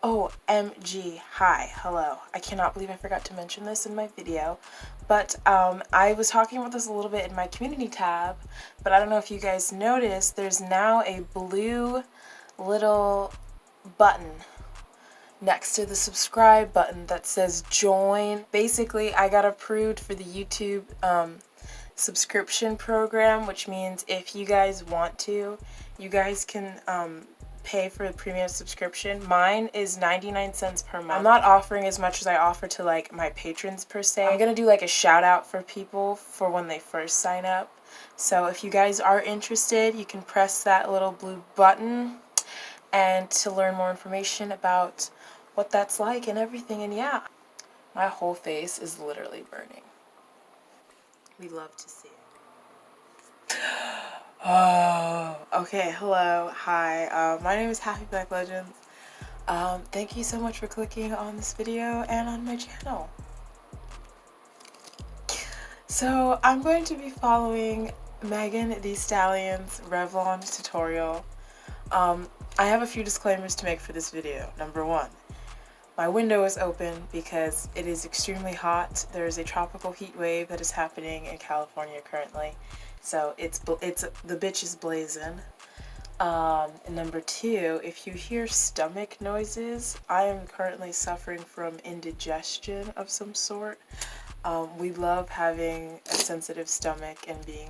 OMG, hi, hello. I cannot believe I forgot to mention this in my video, but I was talking about this a little bit in my community tab, but I don't know if you guys noticed, there's now a blue little button next to the subscribe button that says join. Basically, I got approved for the YouTube subscription program, which means if you guys want to, you guys can pay for a premium subscription. Mine is 99 cents per month. I'm not offering as much as I offer to like my patrons per se. I'm gonna do like a shout out for people for when they first sign up. So if you guys are interested, you can press that little blue button and to learn more information about what that's like and everything. And yeah, my whole face is literally burning. We love to see it. Oh, okay, hello, hi, my name is Happy Black Legends. Thank you so much for clicking on this video and on my channel. So, I'm going to be following Megan Thee Stallion's Revlon tutorial. I have a few disclaimers to make for this video. Number one, my window is open because it is extremely hot. There is a tropical heat wave that is happening in California currently. So the bitch is blazing. And number two, if you hear stomach noises, I am currently suffering from indigestion of some sort. We love having a sensitive stomach and being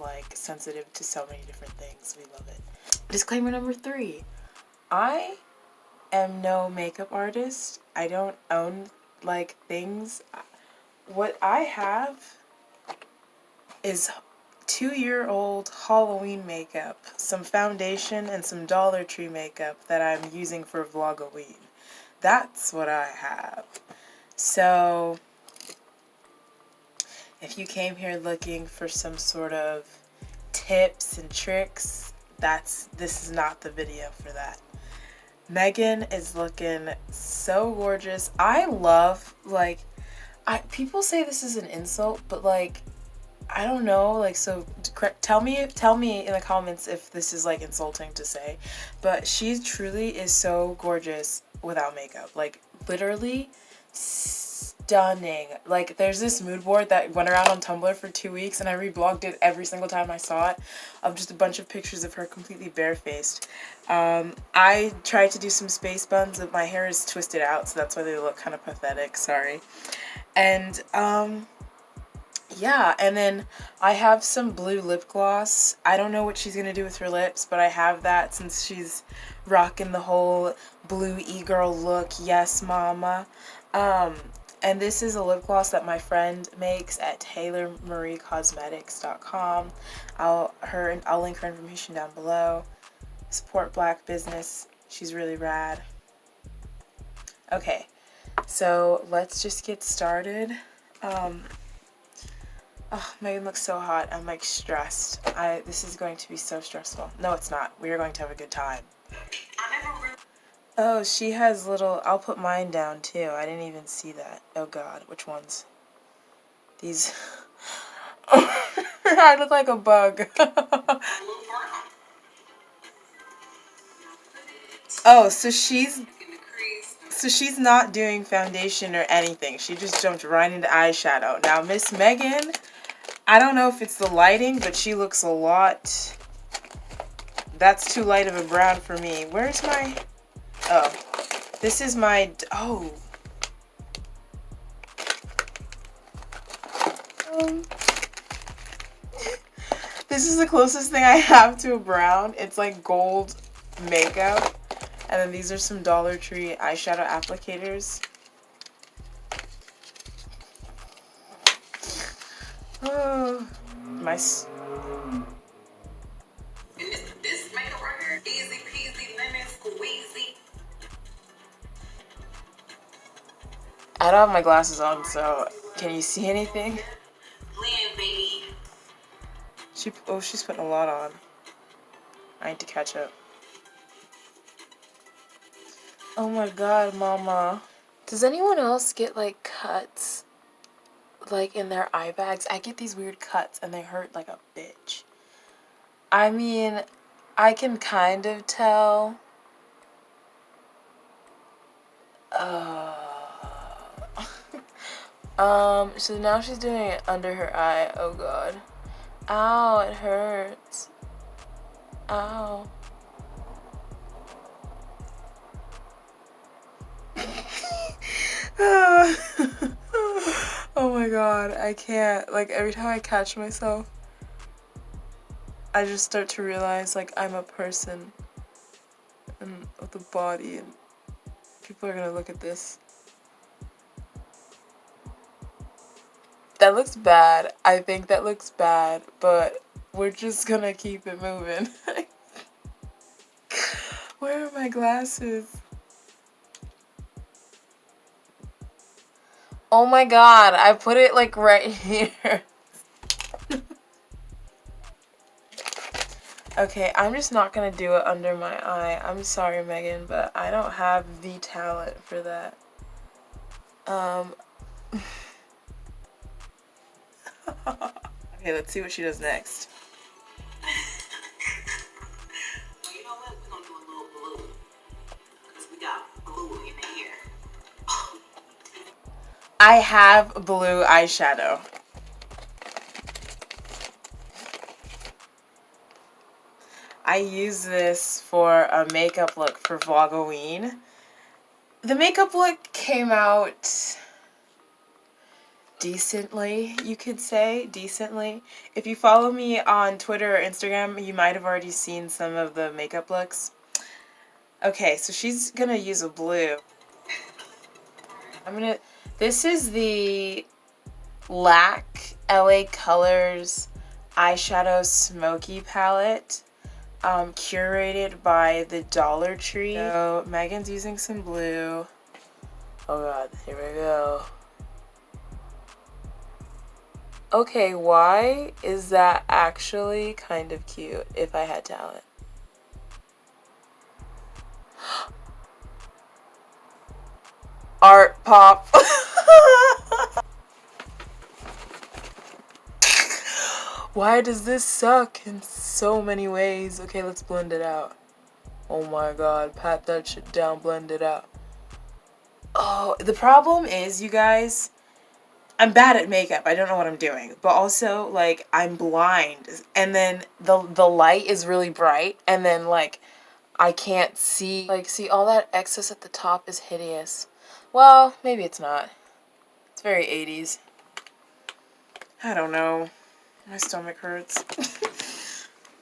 like sensitive to so many different things. We love it. Disclaimer number three, I am no makeup artist. I don't own like things. What I have is 2-year-old Halloween makeup, some foundation, and some Dollar Tree makeup that I'm using for Vlogoween. That's what I have. So if you came here looking for some sort of tips and tricks, this is not the video for that. Megan is looking so gorgeous. I love, like, people say this is an insult, but like, I don't know, like, so tell me in the comments if this is like insulting to say, but she truly is so gorgeous without makeup. Like, literally stunning. Like, there's this mood board that went around on Tumblr for 2 weeks and I reblogged it every single time I saw it, of just a bunch of pictures of her completely barefaced. I tried to do some space buns, but my hair is twisted out, so that's why they look kind of pathetic, sorry. And yeah, and then I have some blue lip gloss. I don't know what she's gonna do with her lips, but I have that since she's rocking the whole blue e-girl look. Yes, mama. And this is a lip gloss that my friend makes at TaeleorMarieCosmetics.com. I'll link her information down below. Support black business. She's really rad. Okay, so let's just get started. Oh, Megan looks so hot. I'm like stressed. This is going to be so stressful. No, it's not. We are going to have a good time. Oh, she has little, I'll put mine down too. I didn't even see that. Oh god, which ones? These. I look like a bug. Oh, so she's not doing foundation or anything. She just jumped right into eyeshadow. Now, Miss Megan, I don't know if it's the lighting, but she looks a lot... That's too light of a brown for me. Where's my... Oh. This is my... Oh. This is the closest thing I have to a brown. It's like gold makeup. And then these are some Dollar Tree eyeshadow applicators. Oh. My... This makeup right here, easy peasy lemon squeezy. I don't have my glasses on, so can you see anything? Blend, baby. She's putting a lot on. I need to catch up. Oh my god, mama. Does anyone else get like cuts like in their eye bags? I get these weird cuts and they hurt like a bitch. I mean, I can kind of tell So now she's doing it under her eye. Oh god. Ow, it hurts. Ow. Oh my god, I can't. Like, every time I catch myself, I just start to realize, like, I'm a person and with a body, and people are gonna look at this. That looks bad. I think that looks bad, but we're just gonna keep it moving. Where are my glasses? Oh my god, I put it like right here. Okay, I'm just not gonna do it under my eye. I'm sorry, Megan, but I don't have the talent for that. Okay, let's see what she does next. You know what? We're gonna do a little blue. Because we got blue in the hair. I have blue eyeshadow. I use this for a makeup look for Vlogoween. The makeup look came out decently, you could say. Decently. If you follow me on Twitter or Instagram, you might have already seen some of the makeup looks. Okay, so she's gonna use a blue. This is the lewk LA Colors eyeshadow smoky palette, curated by the Dollar Tree. So Megan's using some blue. Oh god, here we go. Okay, why is that actually kind of cute if I had talent? Art pop. Why does this suck in so many ways? Okay, let's blend it out. Oh my god, pat that shit down, blend it out. Oh, the problem is, you guys, I'm bad at makeup. I don't know what I'm doing. But also, like, I'm blind. And then the light is really bright. And then, like, I can't see. Like, see, all that excess at the top is hideous. Well, maybe it's not. It's very 80s. I don't know. My stomach hurts.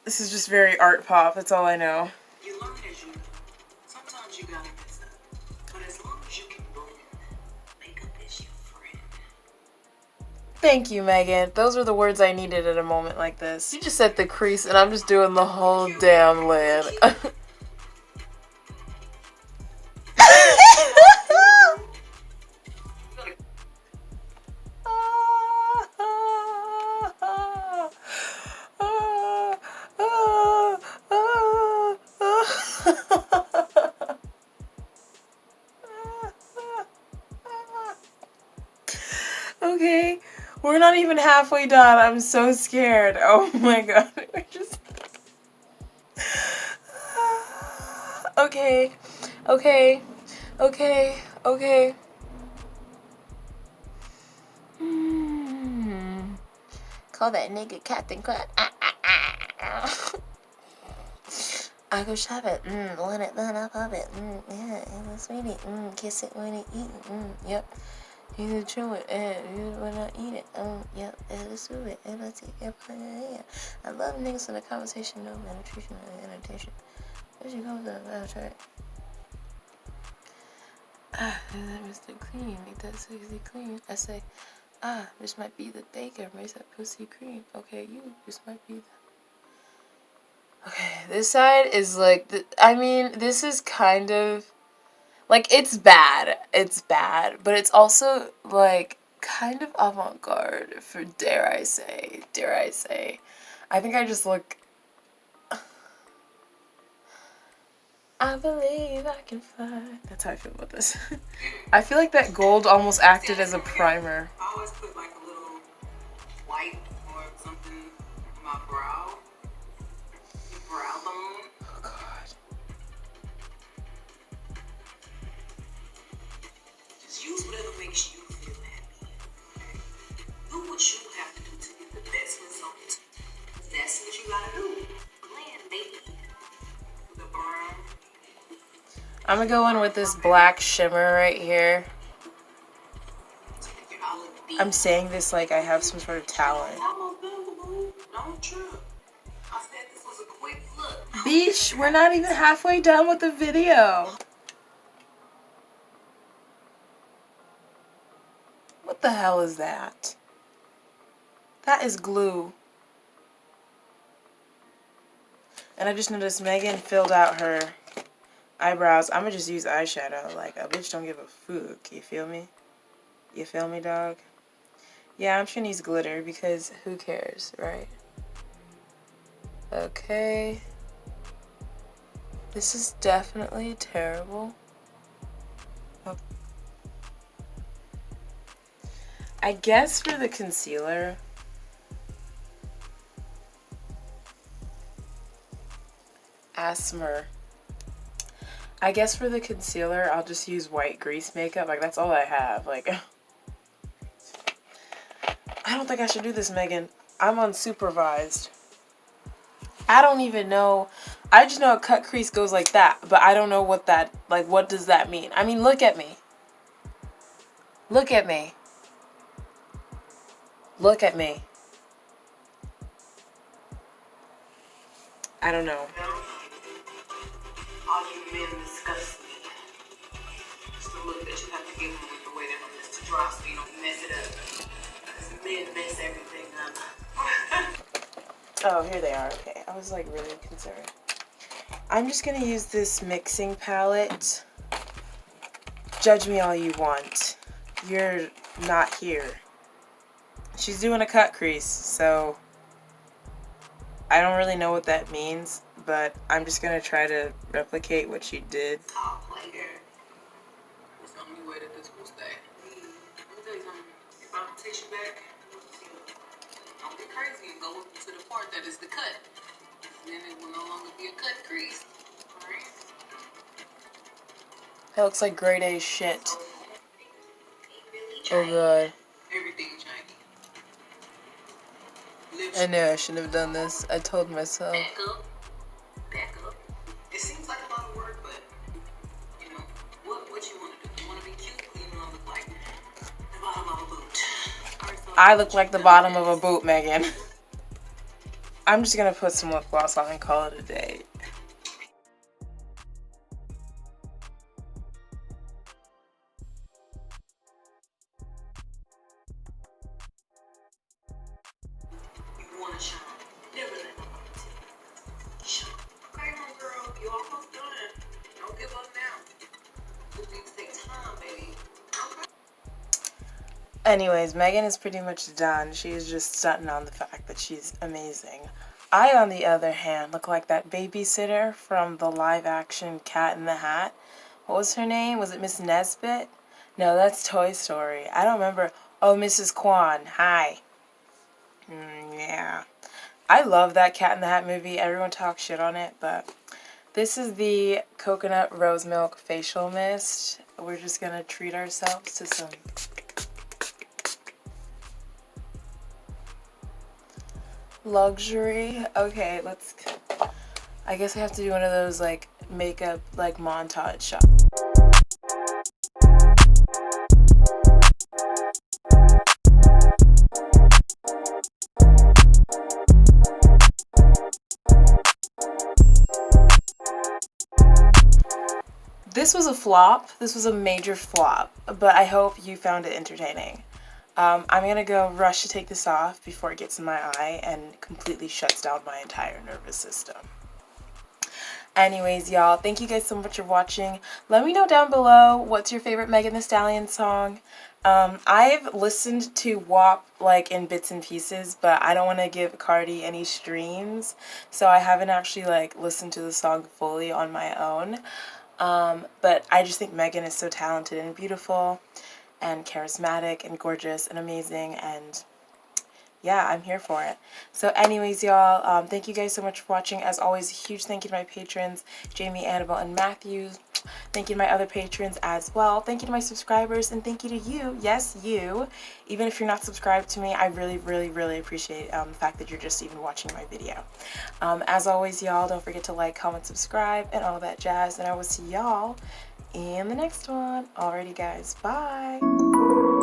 This is just very art pop. That's all I know. You learn as you go. Sometimes you gotta mess up. But as long as you can blend, makeup is your friend. Thank you, Megan. Those were the words I needed at a moment like this. You just set the crease and I'm just doing the whole damn lid. Okay, we're not even halfway done. I'm so scared. Oh my god. We're just... Okay, okay, okay, okay. Call that nigga Captain Crunch. I go shopping. Want it, then I pop it. Yeah, it was sweetie. Kiss it when it eat. Yep. He's a chew it, and when I eat it. Yep. And it's sweet, and I take it. Yeah. I love niggas in the conversation, no nutrition and annotation. What you come to the right? That Mr. Clean, make that sexy clean. I say, this might be the baker, makes that pussy cream. Okay, this might be the... Okay, this side is like, I mean, this is kind of, like, it's bad, but it's also, like, kind of avant-garde for, dare I say. I think I just look, I believe I can fly. That's how I feel about this. I feel like that gold almost acted as a primer. I always put like a little white or something on my brow. Brow bone. Oh god. you gotta do. Blend, baby. The brown. I'm gonna go in with this black shimmer right here. I'm saying this like I have some sort of talent. Don't trip. I said this was a quick look. Beesh, we're not even halfway done with the video. What the hell is that? That is glue. And I just noticed Megan filled out her eyebrows. I'm gonna just use eyeshadow. Like, a bitch don't give a fuck. You feel me? You feel me, dog? Yeah, I'm just gonna use glitter because who cares, right? Okay. This is definitely terrible. Oh. I guess for the concealer, Asthma. I guess for the concealer, I'll just use white grease makeup. Like, that's all I have. Like, I don't think I should do this, Megan. I'm unsupervised. I don't even know. I just know a cut crease goes like that, but I don't know what that, like, what does that mean? I mean, look at me. Look at me. Look at me. I don't know. All you men disgust me. It's the look that you have to give them with the way they're going to draw so you don't mess it up. Because men mess everything up. Oh, here they are. Okay. I was like really concerned. I'm just going to use this mixing palette. Judge me all you want. You're not here. She's doing a cut crease, so I don't really know what that means, but I'm just going to try to replicate what she did. Top player. It's the only way that this will stay. Let me tell you something. If I don't take you back, don't get crazy and go to the part that is the cut. Then it will no longer be a cut crease. Alright? That looks like grade A shit. Oh god. Everything shiny. I knew I shouldn't have done this. I told myself. Back up. Back up. It seems like a lot of work, but you know, what you want to do? You want to be cute, or you want to look like the bottom of a boot? Right, so I look like the bottom of a boot, Megan. I'm just gonna put some lip gloss on and call it a day. You want to shine. Never let nobody tell you. Shine. Okay, homegirl, you almost done. Don't give up now. Good things take time, baby. Okay. Anyways, Megan is pretty much done. She is just stunting on the fact that she's amazing. I, on the other hand, look like that babysitter from the live-action Cat in the Hat. What was her name? Was it Miss Nesbit? No, that's Toy Story. I don't remember. Oh, Mrs. Kwan. Hi. Yeah. I love that Cat in the Hat movie. Everyone talks shit on it, but this is the coconut rose milk facial mist. We're just going to treat ourselves to some luxury. Okay, let's, I guess I have to do one of those like makeup like montage shots. This was a flop. This was a major flop, but I hope you found it entertaining. I'm gonna go rush to take this off before it gets in my eye and completely shuts down my entire nervous system. Anyways, y'all, thank you guys so much for watching. Let me know down below what's your favorite Megan Thee Stallion song. I've listened to WAP like in bits and pieces, but I don't want to give Cardi any streams, so I haven't actually like listened to the song fully on my own. But I just think Megan is so talented and beautiful and charismatic and gorgeous and amazing, and yeah, I'm here for it. So anyways, y'all, thank you guys so much for watching. As always, a huge thank you to my patrons, Jamie, Annabelle, and Matthew. much. Thank you to my other patrons as well. Thank you to my subscribers, and thank you to you, yes, you. Even if you're not subscribed to me, I really, really, really appreciate the fact that you're just even watching my video. As always, y'all, don't forget to like, comment, subscribe, and all that jazz, and I will see y'all in the next one. Alrighty, guys, bye.